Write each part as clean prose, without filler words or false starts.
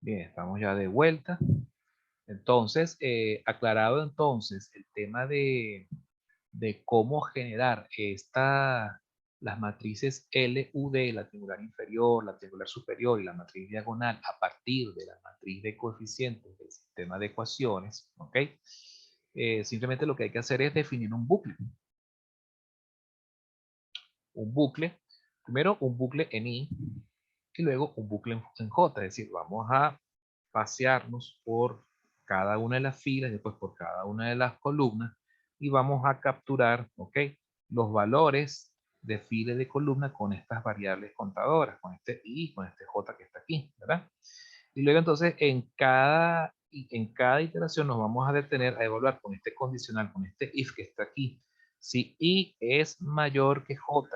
Bien, estamos ya de vuelta. Entonces, aclarado entonces el tema de cómo generar las matrices LUD, la triangular inferior, la triangular superior y la matriz diagonal a partir de la matriz de coeficientes del sistema de ecuaciones, ¿ok? Simplemente lo que hay que hacer es definir un bucle. Un bucle, primero un bucle en I y luego un bucle en J, es decir, vamos a pasearnos por cada una de las filas y después por cada una de las columnas y vamos a capturar, ¿ok? Los valores de fila y de columna con estas variables contadoras, con este I, con este J que está aquí, ¿verdad? Y luego entonces en cada iteración nos vamos a detener a evaluar con este condicional, con este if que está aquí, si I es mayor que J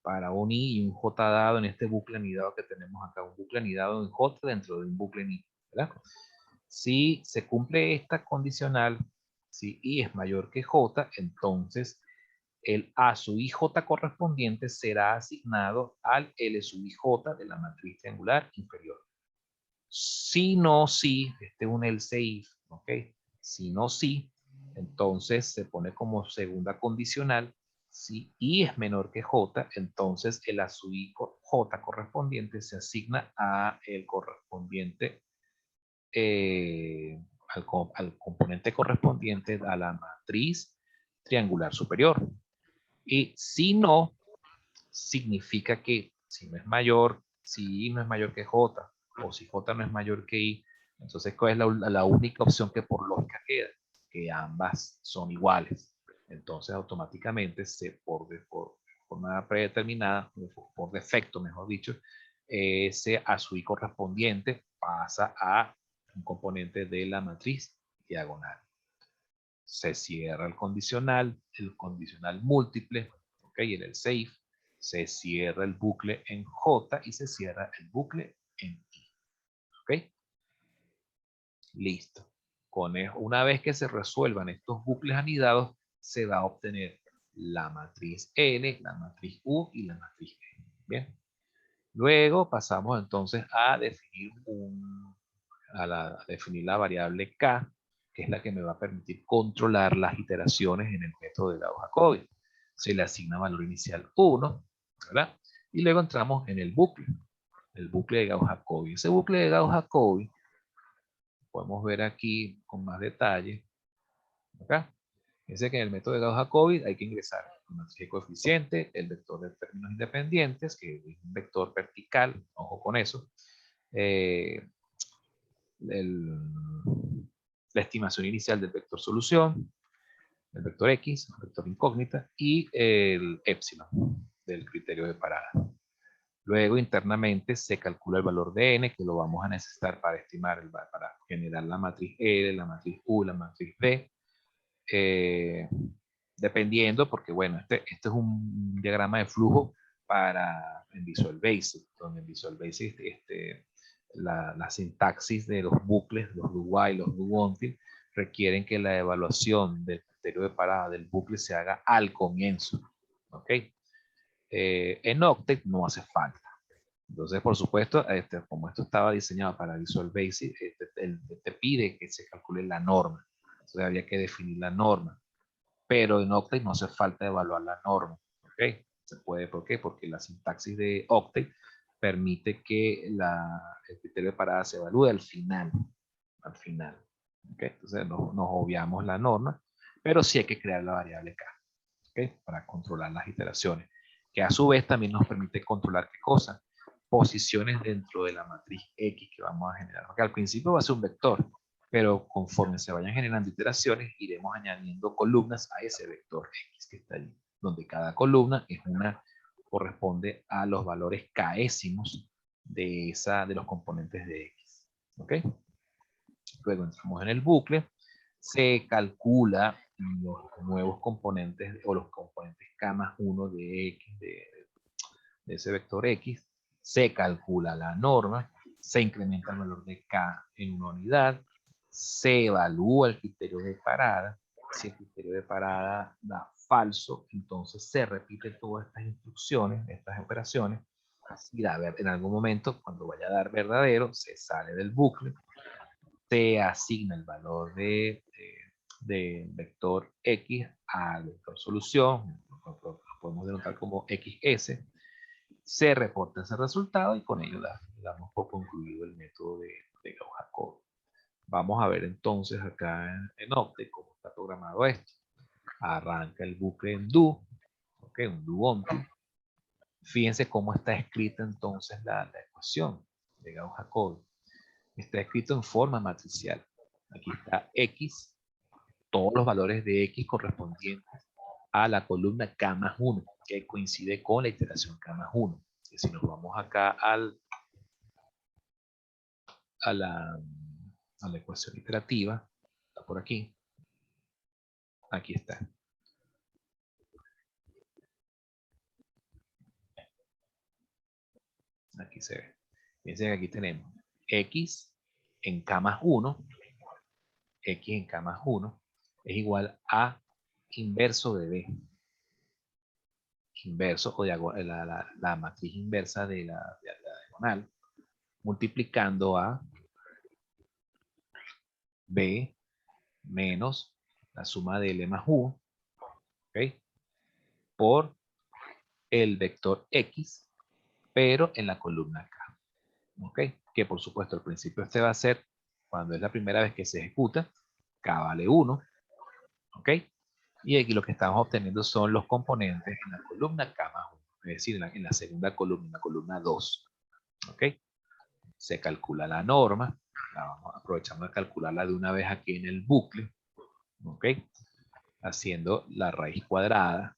para un I y un J dado en este bucle anidado que tenemos acá, un bucle anidado en J dentro de un bucle en I, ¿verdad? Si se cumple esta condicional, si I es mayor que J, entonces el A sub IJ correspondiente será asignado al L sub IJ de la matriz triangular inferior. Si no, si, este es un else if, ¿ok? Si no, si, entonces se pone como segunda condicional. Si I es menor que J, entonces el A sub I J correspondiente se asigna a el correspondiente, al componente correspondiente a la matriz triangular superior. Y si no, significa que si no es mayor, si I no es mayor que J, o si J no es mayor que I, entonces ¿cuál es la única opción que por lógica queda? Que ambas son iguales. Entonces automáticamente por forma predeterminada, por defecto mejor dicho, ese a su I correspondiente pasa a un componente de la matriz diagonal. Se cierra el condicional múltiple, ¿ok? En el safe, se cierra el bucle en J y se cierra el bucle en I, ¿ok? Listo. Una vez que se resuelvan estos bucles anidados, se va a obtener la matriz N, la matriz U y la matriz E. Bien. Luego pasamos entonces a definir la variable K, que es la que me va a permitir controlar las iteraciones en el método de Gauss-Jacobi. Se le asigna valor inicial 1, ¿verdad? Y luego entramos en el bucle de Gauss-Jacobi. Ese bucle de Gauss-Jacobi, podemos ver aquí con más detalle, acá. Dice que en el método de Gauss-Jacobi hay que ingresar el matriz de coeficiente, el vector de términos independientes, que es un vector vertical, ojo con eso, eh, la estimación inicial del vector solución, el vector X, el vector incógnita, y el epsilon del criterio de parada. Luego, internamente, se calcula el valor de n, que lo vamos a necesitar para estimar, para generar la matriz L, la matriz U, la matriz D, dependiendo, porque bueno, este es un diagrama de flujo en Visual Basic, donde en Visual Basic la sintaxis de los bucles, los do while, los do until, requieren que la evaluación del criterio de parada del bucle se haga al comienzo. ¿Ok? En Octet no hace falta. Entonces, por supuesto, como esto estaba diseñado para Visual Basic, te pide que se calcule la norma. Entonces había que definir la norma. Pero en Octet no hace falta evaluar la norma. ¿Ok? Se puede, ¿por qué? Porque la sintaxis de Octet permite que el criterio de parada se evalúe al final. Al final. ¿Ok? Entonces nos obviamos la norma, pero sí hay que crear la variable K. ¿Ok? Para controlar las iteraciones. Que a su vez también nos permite controlar qué cosa. Posiciones dentro de la matriz X que vamos a generar. Porque al principio va a ser un vector, pero conforme se vayan generando iteraciones, iremos añadiendo columnas a ese vector X que está allí, donde cada columna corresponde a los valores k'ésimos de los componentes de X. ¿Ok? Luego entramos en el bucle, se calcula los nuevos componentes o los componentes k más 1 de X, de ese vector X, se calcula la norma, se incrementa el valor de K en una unidad, se evalúa el criterio de parada. Si el criterio de parada da falso, entonces se repite todas estas instrucciones, estas operaciones, Si da en algún momento, cuando vaya a dar verdadero, se sale del bucle, se asigna el valor de vector X al vector solución, lo podemos denotar como XS, se reporta ese resultado y con ello damos por concluido el método de Gauss-Jacobi. Vamos a ver entonces acá en Octet cómo está programado esto. Arranca el bucle en do, okay, un do onto. Fíjense cómo está escrita entonces la ecuación de Gauss-Jacobi. Está escrito en forma matricial. Aquí está X, todos los valores de X correspondientes a la columna K más 1, que coincide con la iteración K más 1. Y si nos vamos acá a la ecuación iterativa, está por aquí. Aquí está. Aquí se ve. Fíjense que aquí tenemos X en K más 1, X en K más 1 es igual a inverso de B. Inverso o la matriz inversa de la diagonal, multiplicando a B menos la suma de L más U, ¿okay? Por el vector X, pero en la columna K. ¿Okay? Que por supuesto al principio este va a ser, cuando es la primera vez que se ejecuta, K vale 1. ¿Ok? Y aquí lo que estamos obteniendo son los componentes en la columna K más 1. Es decir, en la segunda columna, en la columna 2. ¿Ok? Se calcula la norma. Aprovechamos de calcularla de una vez aquí en el bucle. ¿Ok? Haciendo la raíz cuadrada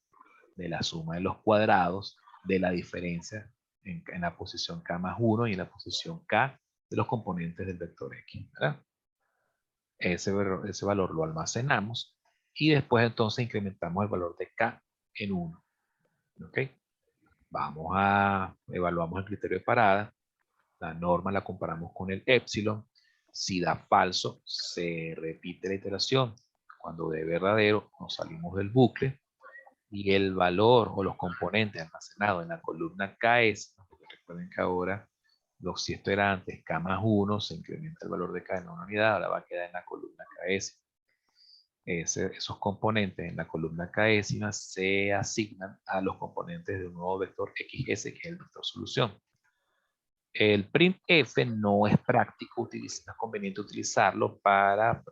de la suma de los cuadrados de la diferencia en la posición K más 1 y en la posición K de los componentes del vector X. ¿Verdad? Ese valor lo almacenamos y después entonces incrementamos el valor de K en 1. ¿Ok? Evaluamos el criterio de parada. La norma la comparamos con el epsilon. Si da falso, se repite la iteración. Cuando dé verdadero, nos salimos del bucle y el valor o los componentes almacenados en la columna KS, porque recuerden que ahora, si esto era antes K más 1, se incrementa el valor de K en una unidad, ahora va a quedar en la columna KS. Esos componentes en la columna KS se asignan a los componentes de un nuevo vector XS, que es el vector solución. El printf no es práctico, no es conveniente utilizarlo para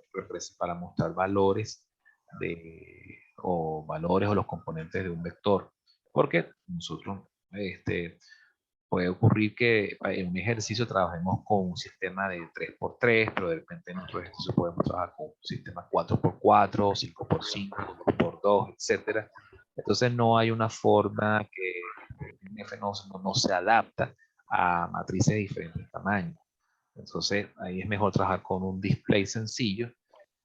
mostrar valores o los componentes de un vector, porque nosotros puede ocurrir que en un ejercicio trabajemos con un sistema de 3x3, pero de repente en otro ejercicio podemos trabajar con un sistema 4x4, 5x5, 2x2, etc. Entonces no hay una forma que el printf no se adapta a matrices de diferentes tamaños. Entonces ahí es mejor trabajar con un display sencillo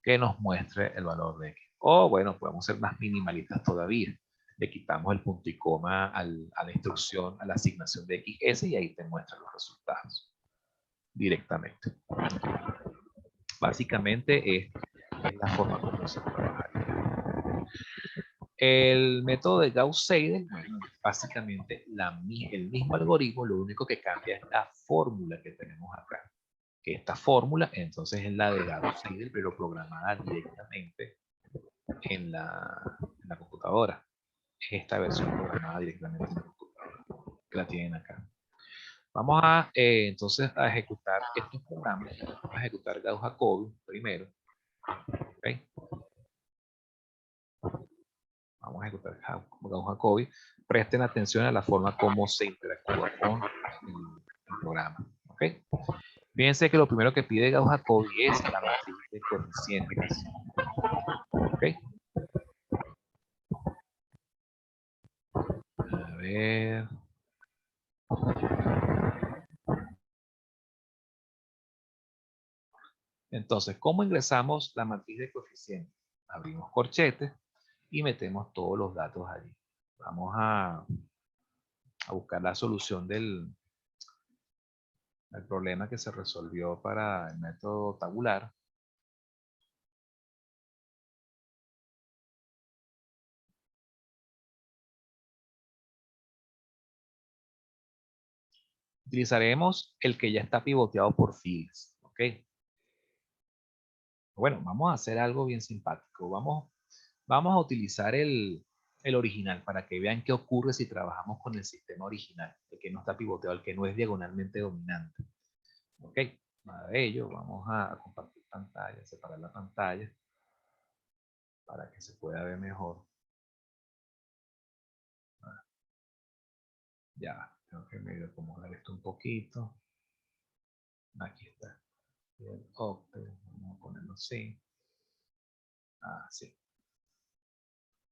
que nos muestre el valor de X. O bueno, podemos ser más minimalistas todavía. Le quitamos el punto y coma a la instrucción, a la asignación de XS y ahí te muestra los resultados directamente. Básicamente es la forma como se trabajaría. El método de Gauss-Seidel, bueno, es básicamente el mismo algoritmo, lo único que cambia es la fórmula que tenemos acá. Que esta fórmula entonces es la de Gauss-Seidel, pero programada directamente en la computadora. Es esta versión programada directamente en la computadora, que la tienen acá. Vamos a entonces a ejecutar estos programas. Vamos a ejecutar Gauss-Jacobi primero. ¿Okay? Vamos a ejecutar Gauss-Jacobi. Presten atención a la forma como se interactúa con el programa. ¿Ok? Fíjense que lo primero que pide Gauss-Jacobi es la matriz de coeficientes. ¿Ok? A ver. Entonces, ¿cómo ingresamos la matriz de coeficientes? Abrimos corchetes y metemos todos los datos allí. Vamos a buscar la solución del problema que se resolvió para el método tabular. Utilizaremos el que ya está pivoteado por filas, ¿ok? Bueno, vamos a hacer algo bien simpático. Vamos a utilizar el original para que vean qué ocurre si trabajamos con el sistema original, el que no está pivoteado, el que no es diagonalmente dominante. ¿Ok? Para ello, vamos a compartir pantalla, separar la pantalla para que se pueda ver mejor. Ya, tengo que medio acomodar esto un poquito. Aquí está. Bien, vamos a ponerlo así. Así.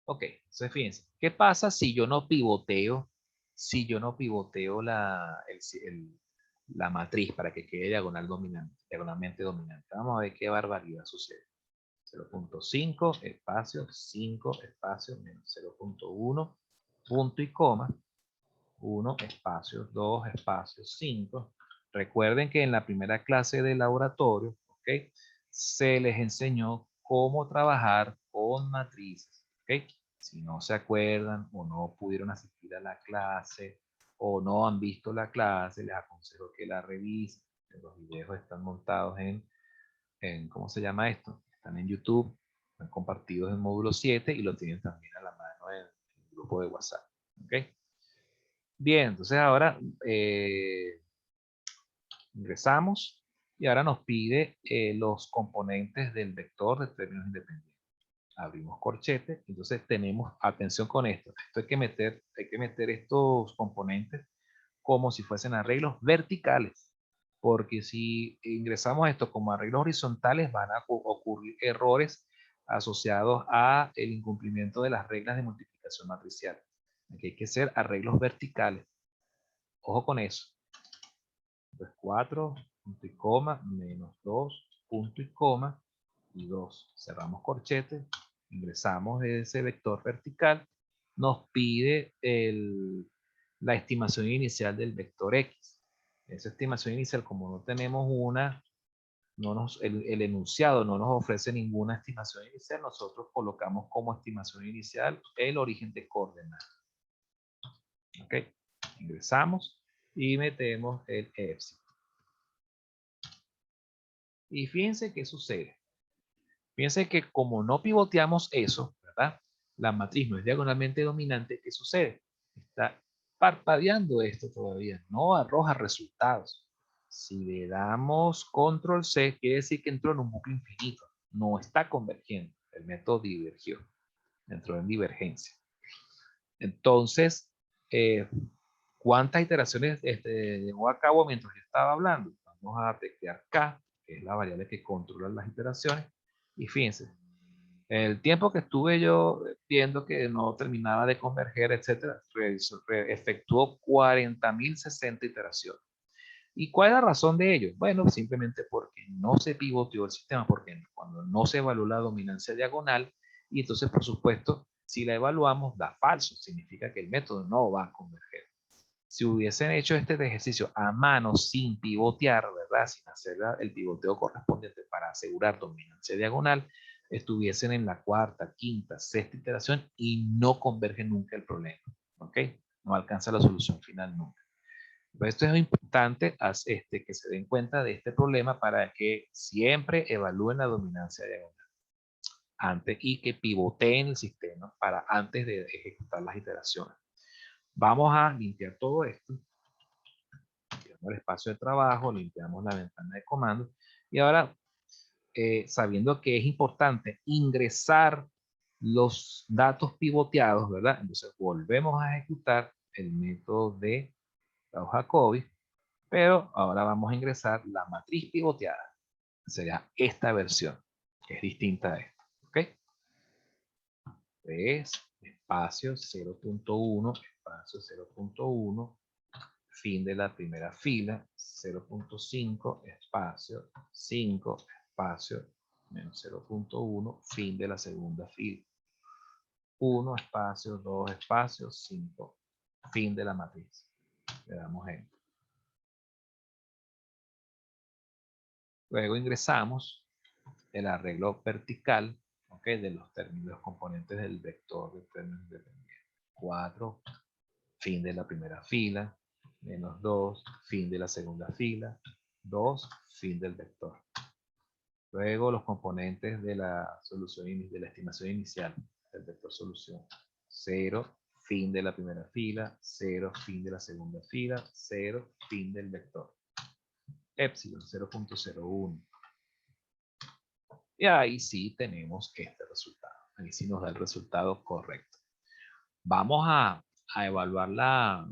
Ok, entonces fíjense, ¿qué pasa si yo no pivoteo? Si yo no pivoteo la matriz para que quede diagonal dominante, diagonalmente dominante. Vamos a ver qué barbaridad sucede. 0.5 espacio, 5 espacio, menos 0.1, punto y coma, 1 espacio, 2 espacio, 5. Recuerden que en la primera clase de laboratorio, ¿ok? Se les enseñó cómo trabajar con matrices, ¿ok? Si no se acuerdan o no pudieron asistir a la clase o no han visto la clase, les aconsejo que la revisen. Los videos están montados ¿cómo se llama esto? Están en YouTube, están compartidos en módulo 7 y lo tienen también a la mano en el grupo de WhatsApp, ¿ok? Bien, entonces ahora ingresamos y ahora nos pide los componentes del vector de términos independientes. Abrimos corchete, entonces tenemos, atención con esto, hay que meter estos componentes como si fuesen arreglos verticales, porque si ingresamos esto como arreglos horizontales van a ocurrir errores asociados a el incumplimiento de las reglas de multiplicación matricial. Aquí hay que hacer arreglos verticales. Ojo con eso. Pues 4, punto y coma, menos 2, punto y coma, y 2. Cerramos corchete, ingresamos ese vector vertical, nos pide la estimación inicial del vector X. Esa estimación inicial, como no tenemos una, el enunciado no nos ofrece ninguna estimación inicial, nosotros colocamos como estimación inicial el origen de coordenadas. ¿Ok? Ingresamos y metemos el epsilon. Y fíjense qué sucede. Fíjense que como no pivoteamos eso, ¿verdad? La matriz no es diagonalmente dominante, ¿qué sucede? Está parpadeando esto todavía, no arroja resultados. Si le damos control C, quiere decir que entró en un bucle infinito, no está convergiendo, el método divergió, entró en divergencia. Entonces, ¿cuántas iteraciones llevó a cabo mientras yo estaba hablando? Vamos a teclear K, que es la variable que controla las iteraciones, y fíjense, el tiempo que estuve yo viendo que no terminaba de converger, etcétera, efectuó 40.060 iteraciones. ¿Y cuál es la razón de ello? Bueno, simplemente porque no se pivoteó el sistema, porque cuando no se evaluó la dominancia diagonal, y entonces, por supuesto, si la evaluamos, da falso, significa que el método no va a converger. Si hubiesen hecho este ejercicio a mano, sin pivotear, ¿verdad? Sin hacer el pivoteo correspondiente para asegurar dominancia diagonal, estuviesen en la cuarta, quinta, sexta iteración y no converge nunca el problema, ¿ok? No alcanza la solución final nunca. Pero esto es importante que se den cuenta de este problema para que siempre evalúen la dominancia diagonal antes y que pivoteen el sistema para antes de ejecutar las iteraciones. Vamos a limpiar todo esto. Limpiamos el espacio de trabajo, limpiamos la ventana de comandos y ahora, sabiendo que es importante ingresar los datos pivoteados, ¿verdad? Entonces volvemos a ejecutar el método de Jacobi, pero ahora vamos a ingresar la matriz pivoteada. Sería esta versión, que es distinta a esta. ¿Ok? 3, espacio 0.1, espacio 0.1, fin de la primera fila, 0.5, espacio 5, espacio menos 0.1, fin de la segunda fila. 1, espacio, 2, espacio, 5, fin de la matriz. Le damos Enter. Luego ingresamos el arreglo vertical, ¿ok? De los términos, los componentes del vector de términos independientes. 4, fin de la primera fila. menos 2, fin de la segunda fila, 2, fin del vector. Luego los componentes de la solución, de la estimación inicial del vector solución. 0, fin de la primera fila, 0, fin de la segunda fila, 0, fin del vector. Epsilon 0.01. Y ahí sí tenemos este resultado. Ahí sí nos da el resultado correcto. Vamos a evaluar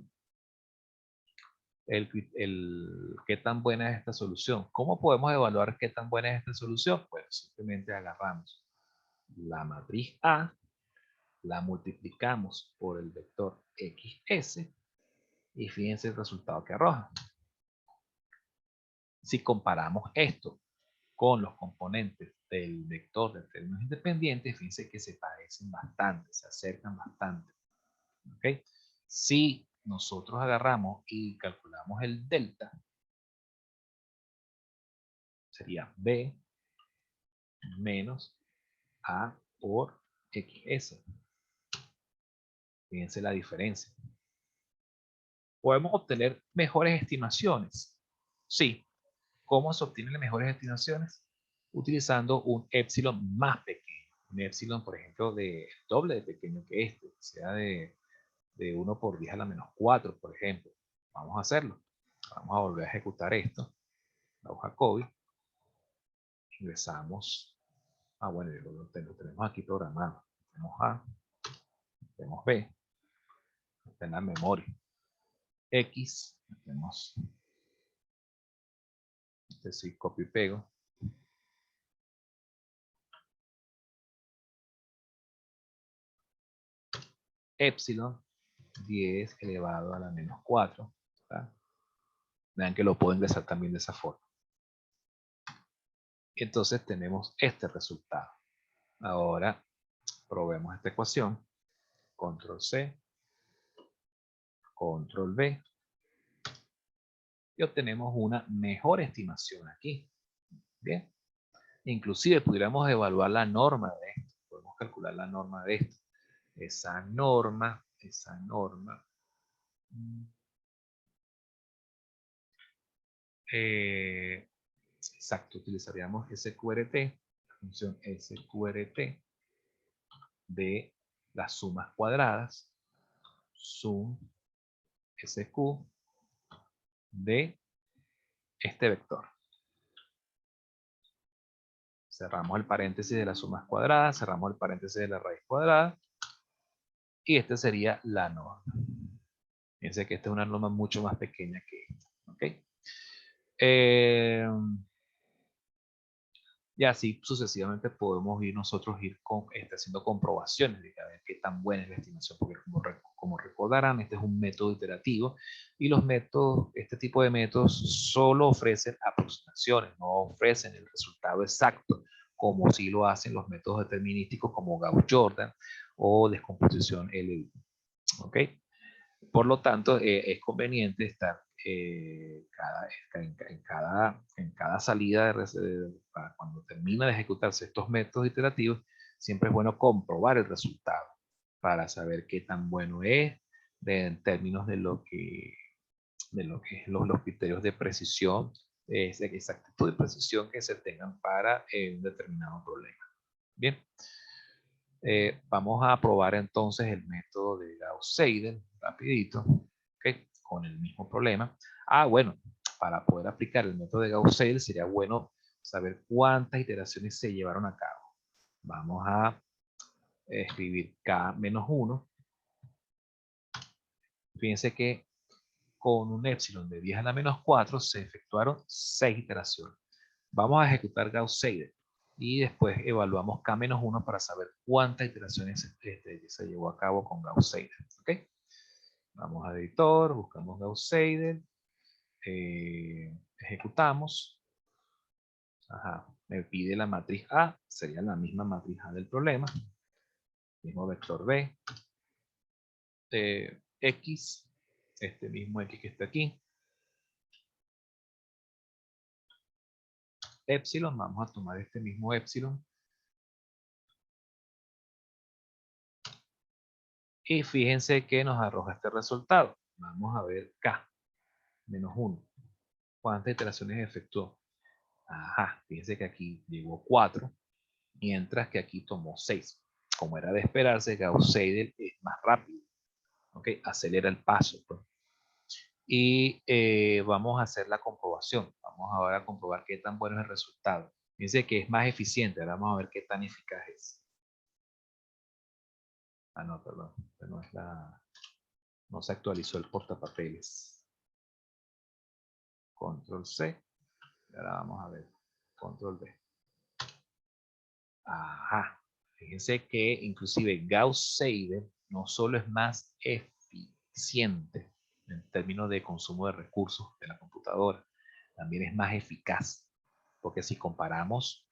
qué tan buena es esta solución. ¿Cómo podemos evaluar qué tan buena es esta solución? Pues simplemente agarramos la matriz A, la multiplicamos por el vector XS y fíjense el resultado que arroja. Si comparamos esto con los componentes del vector de términos independientes, fíjense que se parecen bastante, se acercan bastante. ¿Okay? Si nosotros agarramos y calculamos el delta, sería B menos A por XS. Fíjense la diferencia. ¿Podemos obtener mejores estimaciones? Sí. ¿Cómo se obtienen mejores estimaciones? Utilizando un epsilon más pequeño. Un epsilon, por ejemplo, de doble de pequeño que este, sea de 1 por 10 a la menos 4, por ejemplo. Vamos a hacerlo. Vamos a volver a ejecutar esto. La hoja COVID. Ingresamos. Bueno, lo tenemos aquí programado. Tenemos A, tenemos B, está en la memoria. X, tenemos, es decir, copio y pego. Epsilon, 10 elevado a la menos 4. ¿Tá? Vean que lo puedo ingresar también de esa forma. Y entonces tenemos este resultado. Ahora probemos esta ecuación. Control C, Control V. Y obtenemos una mejor estimación aquí. Bien. Inclusive pudiéramos evaluar la norma de esto. Podemos calcular la norma de esto. Esa norma. Exacto, utilizaríamos SQRT, la función SQRT de las sumas cuadradas, sum SQ de este vector. Cerramos el paréntesis de las sumas cuadradas, cerramos el paréntesis de la raíz cuadrada, y esta sería la norma. Fíjense que esta es una norma mucho más pequeña que esta. ¿Okay? Y así sucesivamente podemos nosotros ir haciendo comprobaciones de a ver qué tan buena es la estimación, porque como recordarán, este es un método iterativo y los métodos, este tipo de métodos solo ofrecen aproximaciones, no ofrecen el resultado exacto, como sí lo hacen los métodos determinísticos como Gauss-Jordan o descomposición LU. ¿Ok? Por lo tanto, es conveniente estar en cada salida, cuando termina de ejecutarse estos métodos iterativos, siempre es bueno comprobar el resultado para saber qué tan bueno es en términos de lo que es los criterios de precisión, de exactitud y precisión que se tengan para un determinado problema. Bien. Vamos a probar entonces el método de Gauss-Seidel, rapidito, ¿okay? Con el mismo problema. Bueno, para poder aplicar el método de Gauss-Seidel sería bueno saber cuántas iteraciones se llevaron a cabo. Vamos a escribir K-1. Fíjense que con un epsilon de 10 a la menos 4 se efectuaron 6 iteraciones. Vamos a ejecutar Gauss-Seidel y después evaluamos K-1 para saber cuántas iteraciones se llevó a cabo con Gauss-Seidel. ¿Okay? Vamos a editor, buscamos Gauss-Seidel, ejecutamos. Me pide la matriz A, sería la misma matriz A del problema. Mismo vector B. X, este mismo X que está aquí. Epsilon, vamos a tomar este mismo epsilon. Y fíjense que nos arroja este resultado. Vamos a ver K. menos 1. ¿Cuántas iteraciones efectuó? Ajá, fíjense que aquí llegó 4, mientras que aquí tomó 6. Como era de esperarse, Gauss-Seidel es más rápido. ¿Ok? Acelera el paso. Pues. Y vamos a hacer la comprobación. Vamos ahora a comprobar qué tan bueno es el resultado. Fíjense que es más eficiente. Ahora vamos a ver qué tan eficaz es. Ah, no, perdón. No, es no se actualizó el portapapeles. Control C. Y ahora vamos a ver. Control V. Ajá. Fíjense que inclusive Gauss-Seidel no solo es más eficiente en términos de consumo de recursos de la computadora, también es más eficaz. Porque si comparamos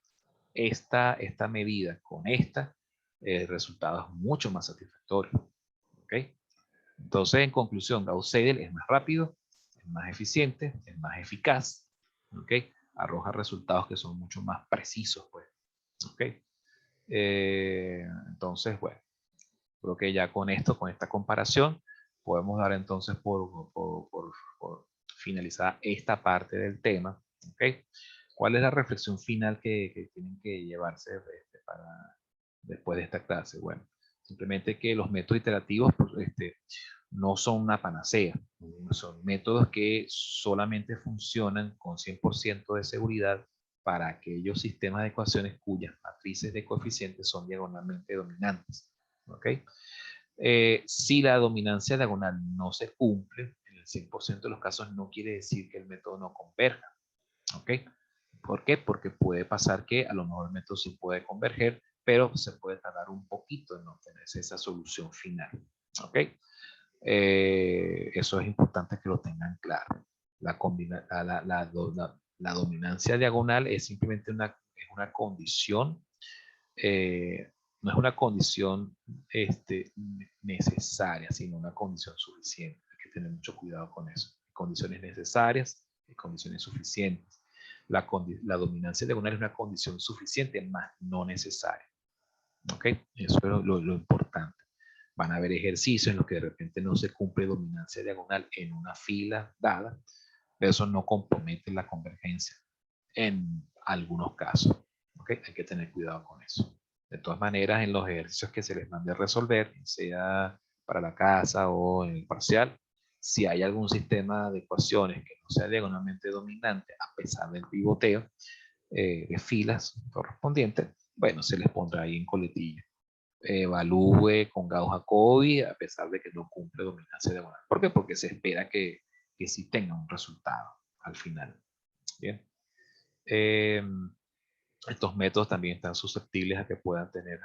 esta medida con esta, el resultado es mucho más satisfactorio. ¿Ok? Entonces, en conclusión, Gauss-Seidel es más rápido, es más eficiente, es más eficaz. ¿Ok? Arroja resultados que son mucho más precisos. Pues. ¿Ok? Entonces, bueno, creo que ya con esto, con esta comparación, podemos dar entonces por finalizar esta parte del tema. ¿Okay? ¿Cuál es la reflexión final que tienen que llevarse después de esta clase? Bueno, simplemente que los métodos iterativos pues, no son una panacea. Son métodos que solamente funcionan con 100% de seguridad para aquellos sistemas de ecuaciones cuyas matrices de coeficientes son diagonalmente dominantes. ¿Ok? Si la dominancia diagonal no se cumple, en el 100% de los casos no quiere decir que el método no converja. ¿Ok? ¿Por qué? Porque puede pasar que a lo mejor el método sí puede converger, pero se puede tardar un poquito en obtener esa solución final. ¿Ok? Eso es importante que lo tengan claro. La dominancia diagonal es simplemente una condición, no es una condición necesaria, sino una condición suficiente. Hay que tener mucho cuidado con eso. Condiciones necesarias y condiciones suficientes. La dominancia diagonal es una condición suficiente, más no necesaria. ¿Ok? Eso es lo importante. Van a haber ejercicios en los que de repente no se cumple dominancia diagonal en una fila dada, pero eso no compromete la convergencia en algunos casos. ¿Okay? Hay que tener cuidado con eso. De todas maneras, en los ejercicios que se les mande a resolver, sea para la casa o en el parcial, si hay algún sistema de ecuaciones que no sea diagonalmente dominante, a pesar del pivoteo de filas correspondientes, bueno, se les pondrá ahí en coletilla. Evalúe con Gauss-Jacobi a pesar de que no cumple dominancia diagonal. ¿Por qué? Porque se espera que sí tenga un resultado al final. Bien. Estos métodos también están susceptibles a que puedan tener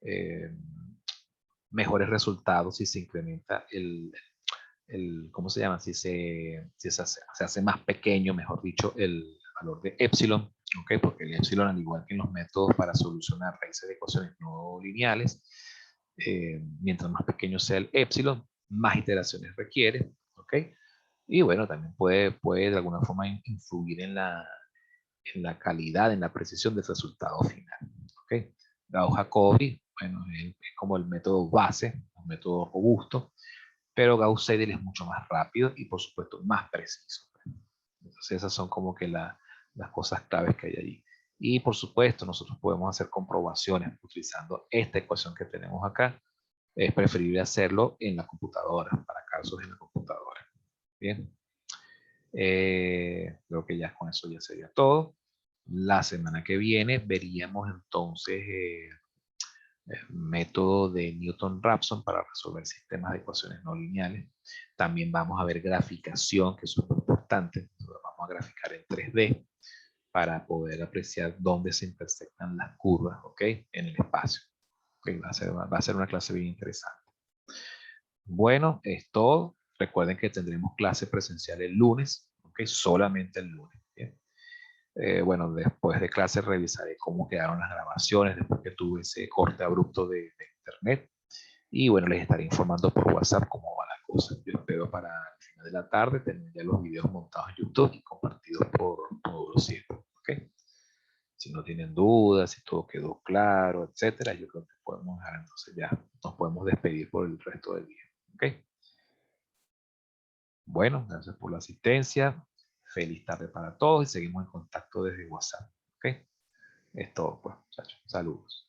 eh, mejores resultados si se incrementa ¿cómo se llama? Si se hace más pequeño, mejor dicho, el valor de epsilon, ¿ok? Porque el epsilon, al igual que en los métodos para solucionar raíces de ecuaciones no lineales, mientras más pequeño sea el epsilon, más iteraciones requiere, ¿ok? Y bueno, también puede de alguna forma influir en la calidad, en la precisión del resultado final, ¿ok? Gauss-Jacobi, bueno, es como el método base, un método robusto, pero Gauss-Seidel es mucho más rápido y por supuesto más preciso. Entonces esas son como que las cosas claves que hay allí. Y por supuesto nosotros podemos hacer comprobaciones utilizando esta ecuación que tenemos acá. Es preferible hacerlo en la computadora, para casos en la computadora. Bien. Creo que ya con eso ya sería todo. La semana que viene veríamos entonces el método de Newton-Raphson para resolver sistemas de ecuaciones no lineales. También vamos a ver graficación, que es súper importante. Vamos a graficar en 3D para poder apreciar dónde se intersectan las curvas, ¿ok? En el espacio. ¿Okay? Va a ser una clase bien interesante. Bueno, es todo. Recuerden que tendremos clase presencial el lunes, ¿ok? Solamente el lunes. ¿Bien? Bueno, después de clase revisaré cómo quedaron las grabaciones después que tuve ese corte abrupto de internet. Y bueno, les estaré informando por WhatsApp cómo va la cosa. Yo espero para el final de la tarde tener ya los videos montados en YouTube y compartidos por todos los sitios. ¿Okay? Si no tienen dudas, si todo quedó claro, etcétera, yo creo que podemos dejar entonces ya, nos podemos despedir por el resto del día. ¿Okay? Bueno, gracias por la asistencia. Feliz tarde para todos y seguimos en contacto desde WhatsApp. ¿Ok? Es todo, pues, muchachos. Saludos.